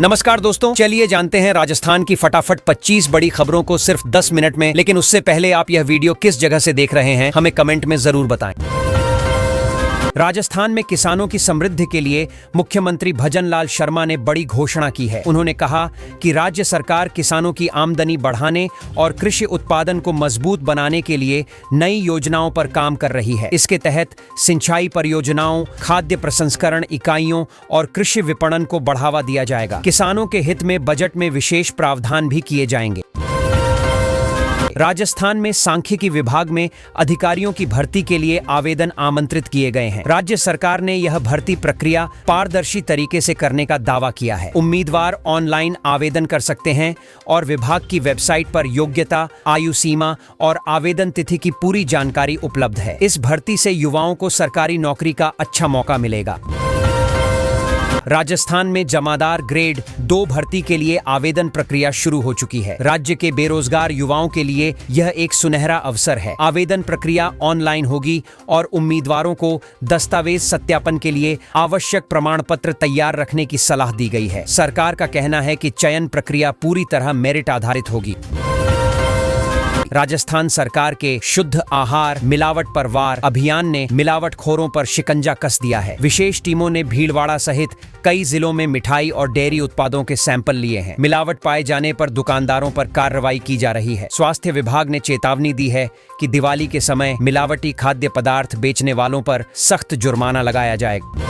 नमस्कार दोस्तों, चलिए जानते हैं राजस्थान की फटाफट 25 बड़ी खबरों को सिर्फ 10 मिनट में। लेकिन उससे पहले आप यह वीडियो किस जगह से देख रहे हैं हमें कमेंट में जरूर बताएं। राजस्थान में किसानों की समृद्धि के लिए मुख्यमंत्री भजनलाल शर्मा ने बड़ी घोषणा की है। उन्होंने कहा कि राज्य सरकार किसानों की आमदनी बढ़ाने और कृषि उत्पादन को मजबूत बनाने के लिए नई योजनाओं पर काम कर रही है। इसके तहत सिंचाई परियोजनाओं, खाद्य प्रसंस्करण इकाइयों और कृषि विपणन को बढ़ावा दिया जाएगा। किसानों के हित में बजट में विशेष प्रावधान भी किए जाएंगे। राजस्थान में सांख्यिकी विभाग में अधिकारियों की भर्ती के लिए आवेदन आमंत्रित किए गए हैं। राज्य सरकार ने यह भर्ती प्रक्रिया पारदर्शी तरीके से करने का दावा किया है। उम्मीदवार ऑनलाइन आवेदन कर सकते हैं और विभाग की वेबसाइट पर योग्यता, आयु सीमा और आवेदन तिथि की पूरी जानकारी उपलब्ध है। इस भर्ती से युवाओं को सरकारी नौकरी का अच्छा मौका मिलेगा। राजस्थान में जमादार ग्रेड 2 भर्ती के लिए आवेदन प्रक्रिया शुरू हो चुकी है। राज्य के बेरोजगार युवाओं के लिए यह एक सुनहरा अवसर है। आवेदन प्रक्रिया ऑनलाइन होगी और उम्मीदवारों को दस्तावेज सत्यापन के लिए आवश्यक प्रमाण पत्र तैयार रखने की सलाह दी गई है। सरकार का कहना है कि चयन प्रक्रिया पूरी तरह मेरिट आधारित होगी। राजस्थान सरकार के शुद्ध आहार मिलावट पर वार अभियान ने मिलावटखोरों पर शिकंजा कस दिया है। विशेष टीमों ने भीलवाड़ा सहित कई जिलों में मिठाई और डेयरी उत्पादों के सैंपल लिए हैं। मिलावट पाए जाने पर दुकानदारों पर कार्रवाई की जा रही है। स्वास्थ्य विभाग ने चेतावनी दी है कि दिवाली के समय मिलावटी खाद्य पदार्थ बेचने वालों पर सख्त जुर्माना लगाया जाएगा।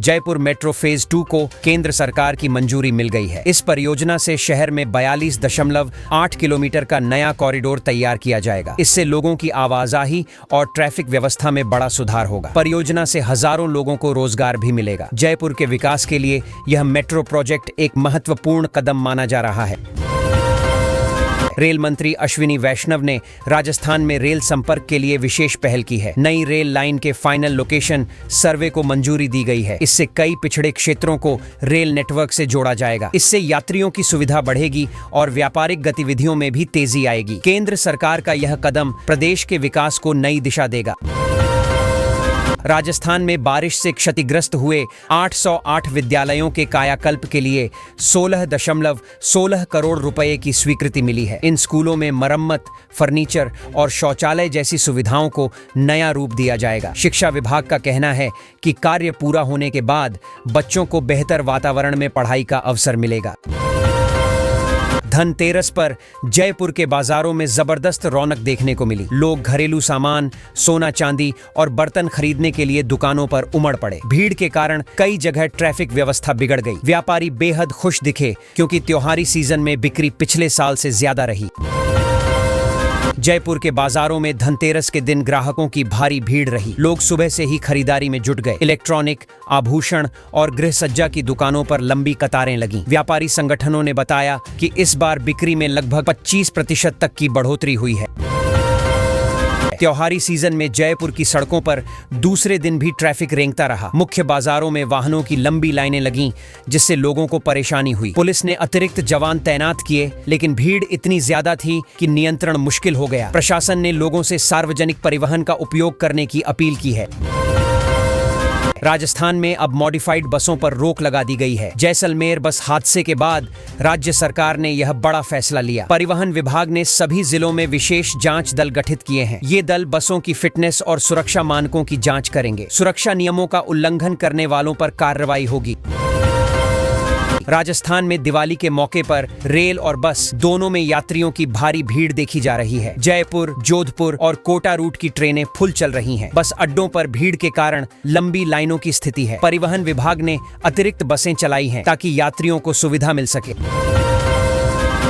जयपुर मेट्रो फेज 2 को केंद्र सरकार की मंजूरी मिल गई है। इस परियोजना से शहर में 42.8 किलोमीटर का नया कॉरिडोर तैयार किया जाएगा। इससे लोगों की आवाजाही और ट्रैफिक व्यवस्था में बड़ा सुधार होगा। परियोजना से हजारों लोगों को रोजगार भी मिलेगा। जयपुर के विकास के लिए यह मेट्रो प्रोजेक्ट एक महत्वपूर्ण कदम माना जा रहा है। रेल मंत्री अश्विनी वैष्णव ने राजस्थान में रेल संपर्क के लिए विशेष पहल की है। नई रेल लाइन के फाइनल लोकेशन सर्वे को मंजूरी दी गई है। इससे कई पिछड़े क्षेत्रों को रेल नेटवर्क से जोड़ा जाएगा। इससे यात्रियों की सुविधा बढ़ेगी और व्यापारिक गतिविधियों में भी तेजी आएगी। केंद्र सरकार का यह कदम प्रदेश के विकास को नई दिशा देगा। राजस्थान में बारिश से क्षतिग्रस्त हुए 808 विद्यालयों के कायाकल्प के लिए 16.16 करोड़ रुपए की स्वीकृति मिली है। इन स्कूलों में मरम्मत, फर्नीचर और शौचालय जैसी सुविधाओं को नया रूप दिया जाएगा। शिक्षा विभाग का कहना है कि कार्य पूरा होने के बाद बच्चों को बेहतर वातावरण में पढ़ाई का अवसर मिलेगा। धनतेरस पर जयपुर के बाजारों में जबरदस्त रौनक देखने को मिली। लोग घरेलू सामान, सोना चांदी और बर्तन खरीदने के लिए दुकानों पर उमड़ पड़े। भीड़ के कारण कई जगह ट्रैफिक व्यवस्था बिगड़ गई। व्यापारी बेहद खुश दिखे क्योंकि त्योहारी सीजन में बिक्री पिछले साल से ज्यादा रही। जयपुर के बाजारों में धनतेरस के दिन ग्राहकों की भारी भीड़ रही। लोग सुबह से ही खरीदारी में जुट गए। इलेक्ट्रॉनिक, आभूषण और गृह सज्जा की दुकानों पर लंबी कतारें लगीं। व्यापारी संगठनों ने बताया कि इस बार बिक्री में लगभग 25% तक की बढ़ोतरी हुई है। त्योहारी सीजन में जयपुर की सड़कों पर दूसरे दिन भी ट्रैफिक रेंगता रहा। मुख्य बाजारों में वाहनों की लंबी लाइनें लगीं, जिससे लोगों को परेशानी हुई। पुलिस ने अतिरिक्त जवान तैनात किए, लेकिन भीड़ इतनी ज्यादा थी कि नियंत्रण मुश्किल हो गया। प्रशासन ने लोगों से सार्वजनिक परिवहन का उपयोग करने की अपील की है। राजस्थान में अब मॉडिफाइड बसों पर रोक लगा दी गई है। जैसलमेर बस हादसे के बाद राज्य सरकार ने यह बड़ा फैसला लिया। परिवहन विभाग ने सभी जिलों में विशेष जांच दल गठित किए हैं। ये दल बसों की फिटनेस और सुरक्षा मानकों की जांच करेंगे। सुरक्षा नियमों का उल्लंघन करने वालों पर कार्रवाई होगी। राजस्थान में दिवाली के मौके पर रेल और बस दोनों में यात्रियों की भारी भीड़ देखी जा रही है। जयपुर, जोधपुर और कोटा रूट की ट्रेनें फुल चल रही हैं। बस अड्डों पर भीड़ के कारण लंबी लाइनों की स्थिति है। परिवहन विभाग ने अतिरिक्त बसें चलाई हैं ताकि यात्रियों को सुविधा मिल सके।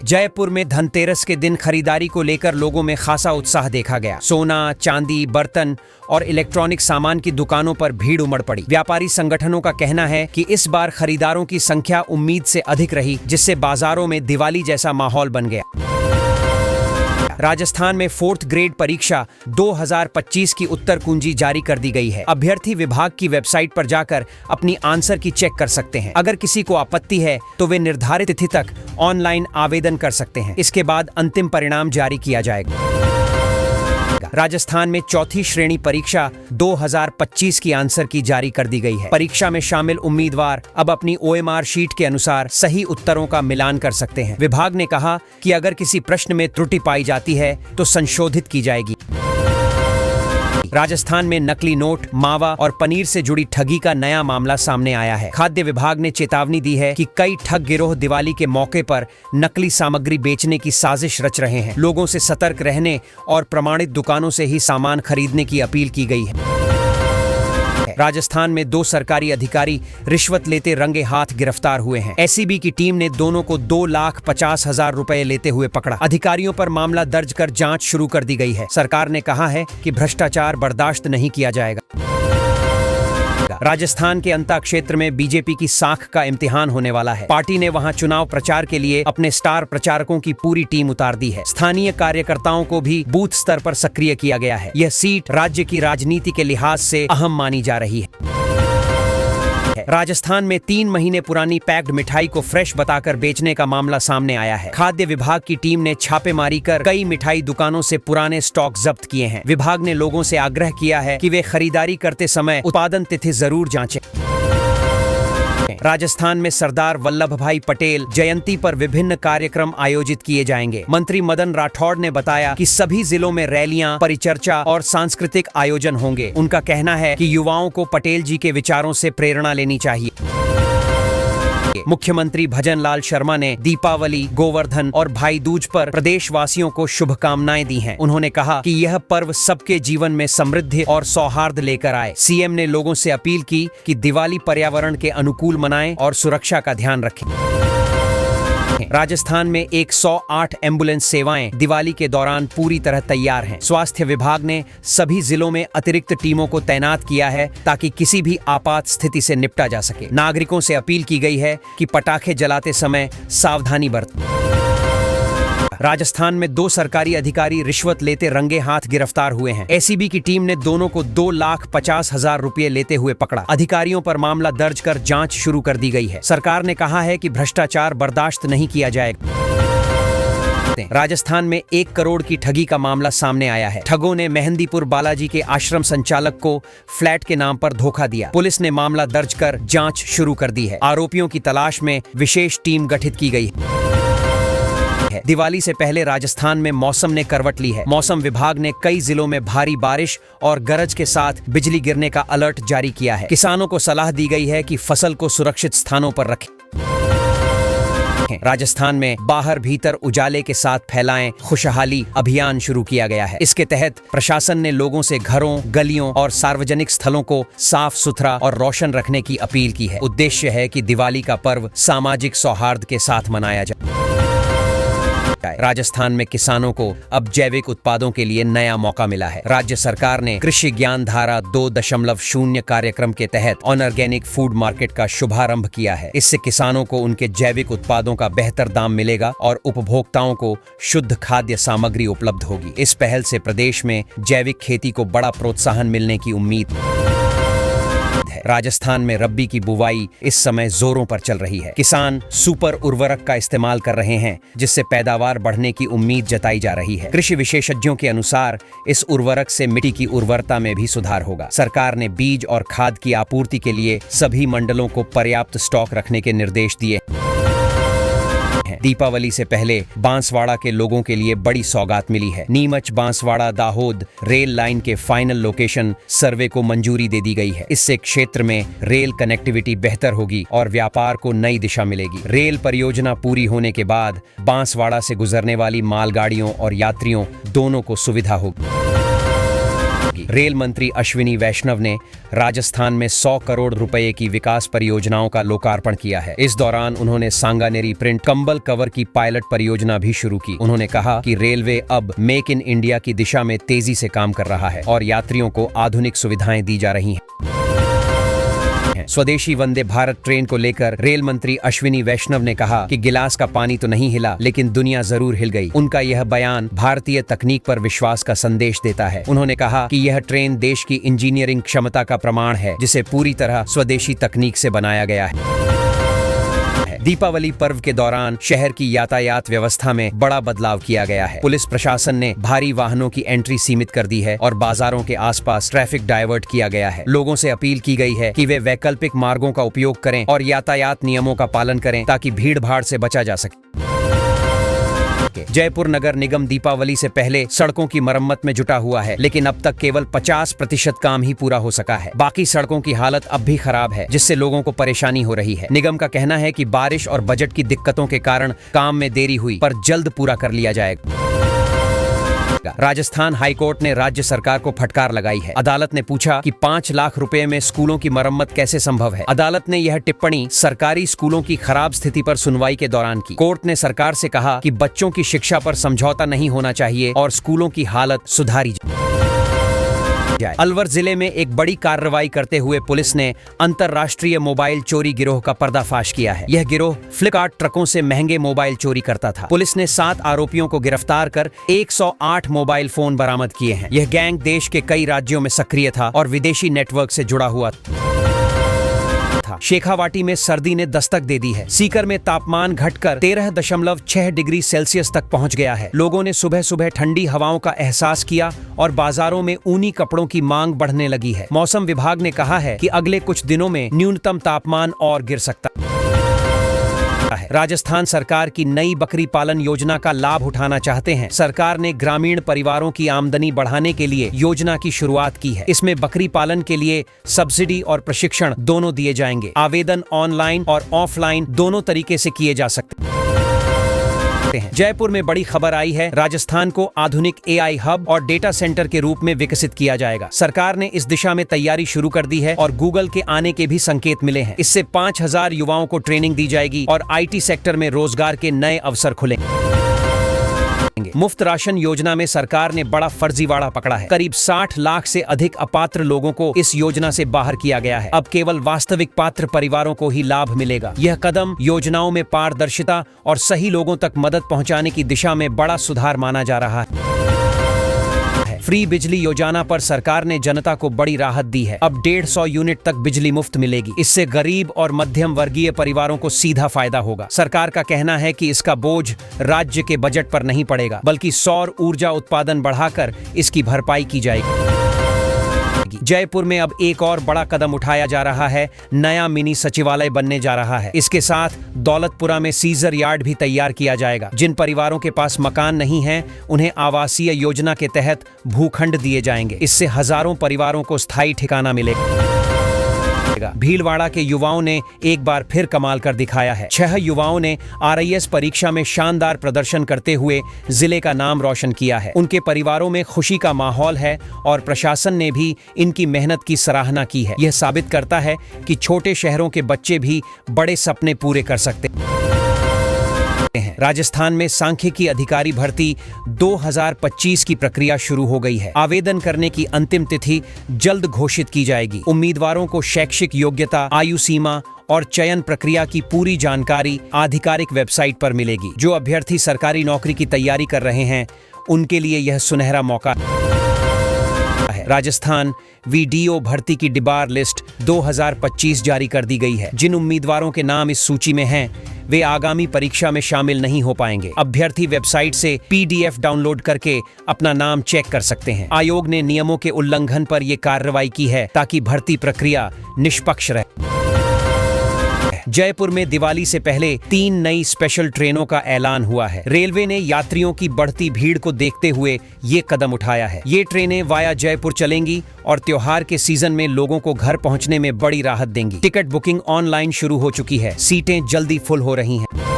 जयपुर में धनतेरस के दिन खरीदारी को लेकर लोगों में खासा उत्साह देखा गया। सोना, चांदी, बर्तन और इलेक्ट्रॉनिक सामान की दुकानों पर भीड़ उमड़ पड़ी। व्यापारी संगठनों का कहना है कि इस बार खरीदारों की संख्या उम्मीद से अधिक रही, जिससे बाजारों में दिवाली जैसा माहौल बन गया। राजस्थान में 4th ग्रेड परीक्षा 2025 की उत्तर कुंजी जारी कर दी गई है। अभ्यर्थी विभाग की वेबसाइट पर जाकर अपनी आंसर की चेक कर सकते हैं। अगर किसी को आपत्ति है तो वे निर्धारित तिथि तक ऑनलाइन आवेदन कर सकते हैं। इसके बाद अंतिम परिणाम जारी किया जाएगा। राजस्थान में चौथी श्रेणी परीक्षा 2025 की आंसर की जारी कर दी गई है। परीक्षा में शामिल उम्मीदवार अब अपनी OMR शीट के अनुसार सही उत्तरों का मिलान कर सकते हैं। विभाग ने कहा कि अगर किसी प्रश्न में त्रुटि पाई जाती है तो संशोधित की जाएगी। राजस्थान में नकली नोट, मावा और पनीर से जुड़ी ठगी का नया मामला सामने आया है। खाद्य विभाग ने चेतावनी दी है कि कई ठग गिरोह दिवाली के मौके पर नकली सामग्री बेचने की साजिश रच रहे हैं। लोगों से सतर्क रहने और प्रमाणित दुकानों से ही सामान खरीदने की अपील की गई है। राजस्थान में 2 सरकारी अधिकारी रिश्वत लेते रंगे हाथ गिरफ्तार हुए हैं। SCB की टीम ने दोनों को 2,50,000 रुपए लेते हुए पकड़ा। अधिकारियों पर मामला दर्ज कर जांच शुरू कर दी गई है। सरकार ने कहा है कि भ्रष्टाचार बर्दाश्त नहीं किया जाएगा। राजस्थान के अंता क्षेत्र में बीजेपी की साख का इम्तिहान होने वाला है। पार्टी ने वहां चुनाव प्रचार के लिए अपने स्टार प्रचारकों की पूरी टीम उतार दी है। स्थानीय कार्यकर्ताओं को भी बूथ स्तर पर सक्रिय किया गया है। यह सीट राज्य की राजनीति के लिहाज से अहम मानी जा रही है। राजस्थान में 3 महीने पुरानी पैक्ड मिठाई को फ्रेश बताकर बेचने का मामला सामने आया है। खाद्य विभाग की टीम ने छापेमारी कर कई मिठाई दुकानों से पुराने स्टॉक जब्त किए हैं। विभाग ने लोगों से आग्रह किया है कि वे खरीदारी करते समय उत्पादन तिथि जरूर जांचें। राजस्थान में सरदार वल्लभ भाई पटेल जयंती पर विभिन्न कार्यक्रम आयोजित किए जाएंगे। मंत्री मदन राठौड़ ने बताया कि सभी जिलों में रैलियां, परिचर्चा और सांस्कृतिक आयोजन होंगे। उनका कहना है कि युवाओं को पटेल जी के विचारों से प्रेरणा लेनी चाहिए। मुख्यमंत्री भजनलाल शर्मा ने दीपावली, गोवर्धन और भाई दूज पर प्रदेशवासियों को शुभकामनाएं दी हैं। उन्होंने कहा कि यह पर्व सबके जीवन में समृद्धि और सौहार्द लेकर आए। सीएम ने लोगों से अपील की कि दिवाली पर्यावरण के अनुकूल मनाएं और सुरक्षा का ध्यान रखें। राजस्थान में 108 एम्बुलेंस सेवाएं दिवाली के दौरान पूरी तरह तैयार हैं। स्वास्थ्य विभाग ने सभी जिलों में अतिरिक्त टीमों को तैनात किया है ताकि किसी भी आपात स्थिति से निपटा जा सके। नागरिकों से अपील की गई है कि पटाखे जलाते समय सावधानी बरतें। राजस्थान में 2 सरकारी अधिकारी रिश्वत लेते रंगे हाथ गिरफ्तार हुए हैं। SCB की टीम ने दोनों को 2,50,000 रुपए लेते हुए पकड़ा। अधिकारियों पर मामला दर्ज कर जांच शुरू कर दी गई है। सरकार ने कहा है कि भ्रष्टाचार बर्दाश्त नहीं किया जाएगा। राजस्थान में 1 करोड़ की ठगी का मामला सामने आया है। ठगों ने मेहंदीपुर बालाजी के आश्रम संचालक को फ्लैट के नाम पर धोखा दिया। पुलिस ने मामला दर्ज कर जांच शुरू कर दी है। आरोपियों की तलाश में विशेष टीम गठित की गई है। दिवाली से पहले राजस्थान में मौसम ने करवट ली है। मौसम विभाग ने कई जिलों में भारी बारिश और गरज के साथ बिजली गिरने का अलर्ट जारी किया है। किसानों को सलाह दी गई है कि फसल को सुरक्षित स्थानों पर रखें। राजस्थान में बाहर भीतर उजाले के साथ फैलाएं खुशहाली अभियान शुरू किया गया है। इसके तहत प्रशासन ने लोगों से घरों, गलियों और सार्वजनिक स्थलों को साफ सुथरा और रोशन रखने की अपील की है। उद्देश्य है कि दिवाली का पर्व सामाजिक सौहार्द के साथ मनाया जाए। राजस्थान में किसानों को अब जैविक उत्पादों के लिए नया मौका मिला है। राज्य सरकार ने कृषि ज्ञान धारा 2.0 कार्यक्रम के तहत ऑर्गेनिक फूड मार्केट का शुभारंभ किया है। इससे किसानों को उनके जैविक उत्पादों का बेहतर दाम मिलेगा और उपभोक्ताओं को शुद्ध खाद्य सामग्री उपलब्ध होगी। इस पहल से प्रदेश में जैविक खेती को बड़ा प्रोत्साहन मिलने की उम्मीद है। राजस्थान में रब्बी की बुवाई इस समय जोरों पर चल रही है। किसान सुपर उर्वरक का इस्तेमाल कर रहे हैं, जिससे पैदावार बढ़ने की उम्मीद जताई जा रही है। कृषि विशेषज्ञों के अनुसार इस उर्वरक से मिट्टी की उर्वरता में भी सुधार होगा। सरकार ने बीज और खाद की आपूर्ति के लिए सभी मंडलों को पर्याप्त स्टॉक रखने के निर्देश दिए। दीपावली से पहले बांसवाड़ा के लोगों के लिए बड़ी सौगात मिली है। नीमच बांसवाड़ा दाहोद रेल लाइन के फाइनल लोकेशन सर्वे को मंजूरी दे दी गई है। इससे क्षेत्र में रेल कनेक्टिविटी बेहतर होगी और व्यापार को नई दिशा मिलेगी। रेल परियोजना पूरी होने के बाद बांसवाड़ा से गुजरने वाली मालगाड़ियों और यात्रियों दोनों को सुविधा होगी। रेल मंत्री अश्विनी वैष्णव ने राजस्थान में 100 करोड़ रुपए की विकास परियोजनाओं का लोकार्पण किया है। इस दौरान उन्होंने सांगानेरी प्रिंट कंबल कवर की पायलट परियोजना भी शुरू की। उन्होंने कहा कि रेलवे अब मेक इन इंडिया की दिशा में तेजी से काम कर रहा है और यात्रियों को आधुनिक सुविधाएं दी जा रही हैं। स्वदेशी वंदे भारत ट्रेन को लेकर रेल मंत्री अश्विनी वैष्णव ने कहा कि गिलास का पानी तो नहीं हिला, लेकिन दुनिया जरूर हिल गई। उनका यह बयान भारतीय तकनीक पर विश्वास का संदेश देता है। उन्होंने कहा कि यह ट्रेन देश की इंजीनियरिंग क्षमता का प्रमाण है, जिसे पूरी तरह स्वदेशी तकनीक से बनाया गया है। दीपावली पर्व के दौरान शहर की यातायात व्यवस्था में बड़ा बदलाव किया गया है। पुलिस प्रशासन ने भारी वाहनों की एंट्री सीमित कर दी है और बाजारों के आसपास ट्रैफिक डाइवर्ट किया गया है। लोगों से अपील की गई है कि वे वैकल्पिक मार्गों का उपयोग करें और यातायात नियमों का पालन करें ताकि भीड़ भाड़ से बचा जा सके। जयपुर नगर निगम दीपावली से पहले सड़कों की मरम्मत में जुटा हुआ है, लेकिन अब तक केवल 50% काम ही पूरा हो सका है। बाकी सड़कों की हालत अब भी खराब है, जिससे लोगों को परेशानी हो रही है। निगम का कहना है कि बारिश और बजट की दिक्कतों के कारण काम में देरी हुई, पर जल्द पूरा कर लिया जाएगा। राजस्थान हाईकोर्ट ने राज्य सरकार को फटकार लगाई है। अदालत ने पूछा कि 5 लाख रुपए में स्कूलों की मरम्मत कैसे संभव है। अदालत ने यह टिप्पणी सरकारी स्कूलों की खराब स्थिति पर सुनवाई के दौरान की। कोर्ट ने सरकार से कहा कि बच्चों की शिक्षा पर समझौता नहीं होना चाहिए और स्कूलों की हालत सुधारी जाए। अलवर जिले में एक बड़ी कार्रवाई करते हुए पुलिस ने अंतरराष्ट्रीय मोबाइल चोरी गिरोह का पर्दाफाश किया है। यह गिरोह फ्लिपकार्ट ट्रकों से महंगे मोबाइल चोरी करता था। पुलिस ने 7 आरोपियों को गिरफ्तार कर 108 मोबाइल फोन बरामद किए हैं। यह गैंग देश के कई राज्यों में सक्रिय था और विदेशी नेटवर्क से जुड़ा हुआ था। शेखावाटी में सर्दी ने दस्तक दे दी है। सीकर में तापमान घटकर 13.6 डिग्री सेल्सियस तक पहुंच गया है। लोगों ने सुबह सुबह ठंडी हवाओं का एहसास किया और बाजारों में ऊनी कपड़ों की मांग बढ़ने लगी है। मौसम विभाग ने कहा है कि अगले कुछ दिनों में न्यूनतम तापमान और गिर सकता है। राजस्थान सरकार की नई बकरी पालन योजना का लाभ उठाना चाहते हैं। सरकार ने ग्रामीण परिवारों की आमदनी बढ़ाने के लिए योजना की शुरुआत की है। इसमें बकरी पालन के लिए सब्सिडी और प्रशिक्षण दोनों दिए जाएंगे। आवेदन ऑनलाइन और ऑफलाइन दोनों तरीके से किए जा सकते हैं। जयपुर में बड़ी खबर आई है। राजस्थान को आधुनिक AI हब और डेटा सेंटर के रूप में विकसित किया जाएगा। सरकार ने इस दिशा में तैयारी शुरू कर दी है और गूगल के आने के भी संकेत मिले हैं। इससे 5000 युवाओं को ट्रेनिंग दी जाएगी और IT सेक्टर में रोजगार के नए अवसर खुलेंगे। मुफ्त राशन योजना में सरकार ने बड़ा फर्जीवाड़ा पकड़ा है। करीब 60 लाख से अधिक अपात्र लोगों को इस योजना से बाहर किया गया है। अब केवल वास्तविक पात्र परिवारों को ही लाभ मिलेगा। यह कदम योजनाओं में पारदर्शिता और सही लोगों तक मदद पहुंचाने की दिशा में बड़ा सुधार माना जा रहा है। फ्री बिजली योजना पर सरकार ने जनता को बड़ी राहत दी है। अब 150 यूनिट तक बिजली मुफ्त मिलेगी। इससे गरीब और मध्यम वर्गीय परिवारों को सीधा फायदा होगा। सरकार का कहना है कि इसका बोझ राज्य के बजट पर नहीं पड़ेगा, बल्कि सौर ऊर्जा उत्पादन बढ़ाकर इसकी भरपाई की जाएगी। जयपुर में अब एक और बड़ा कदम उठाया जा रहा है। नया मिनी सचिवालय बनने जा रहा है। इसके साथ दौलतपुरा में सीजर यार्ड भी तैयार किया जाएगा। जिन परिवारों के पास मकान नहीं है, उन्हें आवासीय योजना के तहत भूखंड दिए जाएंगे। इससे हजारों परिवारों को स्थायी ठिकाना मिलेगा। भीलवाड़ा के युवाओं ने एक बार फिर कमाल कर दिखाया है। 6 युवाओं ने RIS परीक्षा में शानदार प्रदर्शन करते हुए जिले का नाम रोशन किया है। उनके परिवारों में खुशी का माहौल है और प्रशासन ने भी इनकी मेहनत की सराहना की है। यह साबित करता है कि छोटे शहरों के बच्चे भी बड़े सपने पूरे कर सकते हैं। राजस्थान में सांख्यिकी अधिकारी भर्ती 2025 की प्रक्रिया शुरू हो गई है। आवेदन करने की अंतिम तिथि जल्द घोषित की जाएगी। उम्मीदवारों को शैक्षिक योग्यता, आयु सीमा और चयन प्रक्रिया की पूरी जानकारी आधिकारिक वेबसाइट पर मिलेगी। जो अभ्यर्थी सरकारी नौकरी की तैयारी कर रहे हैं, उनके लिए यह सुनहरा मौका है। राजस्थान VDO भर्ती की डिबार लिस्ट 2025 जारी कर दी गई है। जिन उम्मीदवारों के नाम इस सूची में हैं, वे आगामी परीक्षा में शामिल नहीं हो पाएंगे। अभ्यर्थी वेबसाइट से PDF डाउनलोड करके अपना नाम चेक कर सकते हैं। आयोग ने नियमों के उल्लंघन पर यह कार्रवाई की है ताकि भर्ती प्रक्रिया निष्पक्ष रहे। जयपुर में दिवाली से पहले 3 नई स्पेशल ट्रेनों का ऐलान हुआ है। रेलवे ने यात्रियों की बढ़ती भीड़ को देखते हुए ये कदम उठाया है। ये ट्रेनें वाया जयपुर चलेंगी और त्योहार के सीजन में लोगों को घर पहुंचने में बड़ी राहत देंगी। टिकट बुकिंग ऑनलाइन शुरू हो चुकी है। सीटें जल्दी फुल हो रही हैं।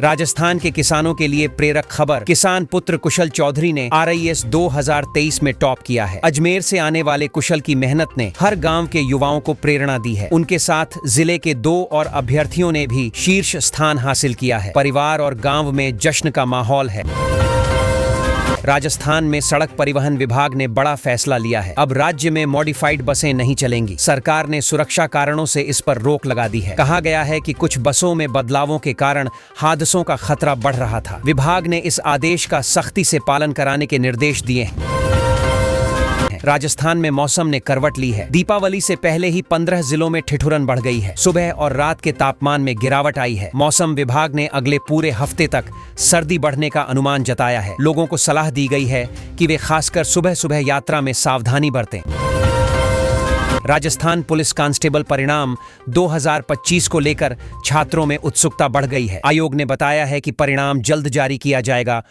राजस्थान के किसानों के लिए प्रेरक खबर। किसान पुत्र कुशल चौधरी ने RIS 2023 में टॉप किया है। अजमेर से आने वाले कुशल की मेहनत ने हर गांव के युवाओं को प्रेरणा दी है। उनके साथ जिले के 2 और अभ्यर्थियों ने भी शीर्ष स्थान हासिल किया है। परिवार और गांव में जश्न का माहौल है। राजस्थान में सड़क परिवहन विभाग ने बड़ा फैसला लिया है। अब राज्य में मॉडिफाइड बसें नहीं चलेंगी। सरकार ने सुरक्षा कारणों से इस पर रोक लगा दी है। कहा गया है कि कुछ बसों में बदलावों के कारण हादसों का खतरा बढ़ रहा था। विभाग ने इस आदेश का सख्ती से पालन कराने के निर्देश दिए हैं। हैं। राजस्थान में मौसम ने करवट ली है। दीपावली से पहले ही 15 जिलों में ठिठुरन बढ़ गई है। सुबह और रात के तापमान में गिरावट आई है। मौसम विभाग ने अगले पूरे हफ्ते तक सर्दी बढ़ने का अनुमान जताया है। लोगों को सलाह दी गई है कि वे खासकर सुबह सुबह यात्रा में सावधानी बरतें। राजस्थान पुलिस कांस्टेबल परिणाम 2025 को लेकर छात्रों में उत्सुकता बढ़ गई है। आयोग ने बताया है कि परिणाम जल्द जारी किया जाएगा